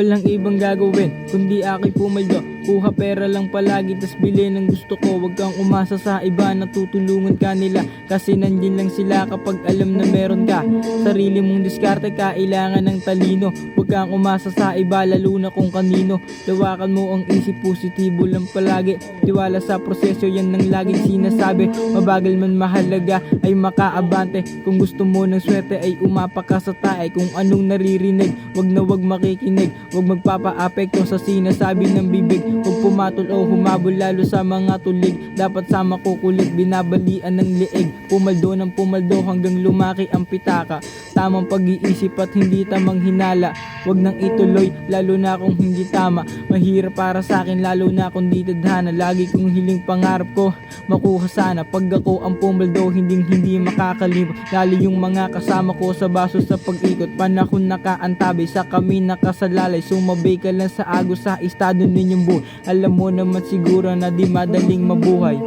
Walang ibang gagawin kundi ako'y pumaldo. Kuha pera lang palagi tas bili ng gusto ko. Huwag kang umasa sa iba na tutulungan ka nila, kasi nandyan lang sila kapag alam na meron ka. Sarili mong diskarte kailangan ng talino. Huwag kang umasa sa iba lalo na kung kanino. Lawakan mo ang isip, positibo lang palagi. Tiwala sa proseso, yan ang laging sinasabi. Mabagal man mahalaga ay makaabante. Kung gusto mo ng swerte ay umapa ka sa tae. Kung anong naririnig, wag na wag makikinig. Wag magpapa-apekto sa sinasabi ng bibig. Huwag pumatol o humabol lalo sa mga tulig. Dapat sa makukulit, binabalian ng liig. Pumaldo ng pumaldo hanggang lumaki ang pitaka. Tamang pag-iisip at hindi tamang hinala. Huwag nang ituloy lalo na kung hindi tama. Mahirap para sa akin lalo na kung di tadhana. Lagi kong hiling pangarap ko makuha sana. Pag ako ang pumaldo hindi makakalimot. Lalo yung mga kasama ko sa baso sa pag-ikot. Panahon nakaantabay sa kami nakasalalay. Sumabay ka lang sa agos sa estado ninyong buhay. Alam mo naman siguro na di madaling mabuhay.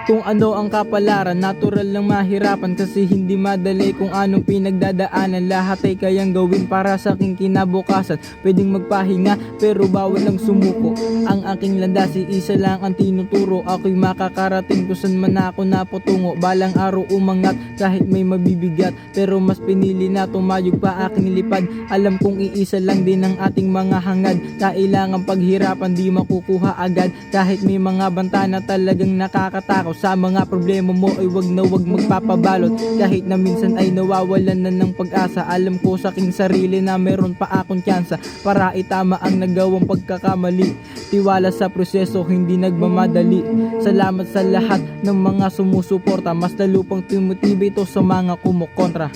Kung ano ang kapalaran, natural lang mahirapan. Kasi hindi madali kung anong pinagdadaanan. Lahat ay kayang gawin para sa aking kinabukasan. Pwedeng magpahinga pero bawal lang sumuko. Ang aking landas, isa lang ang tinuturo. Ako'y makakarating kung saan man ako napatungo. Balang araw umangat kahit may mabibigat, pero mas pinili na tumayog pa aking lipad. Alam kong iisa lang din ang ating mga hangad. Kailangan paghirapan, di makukuha agad. Kahit may mga banta na talagang nakakatakot. Sa mga problema mo ay wag na wag magpapabalot. Kahit na minsan ay nawawalan na ng pag-asa, alam ko sa aking sarili na meron pa akong tsansa para itama ang nagawang pagkakamali. Tiwala sa proseso, hindi nagmamadali. Salamat sa lahat ng mga sumusuporta. Mas lalo pang tumutibay ito sa mga kumukontra.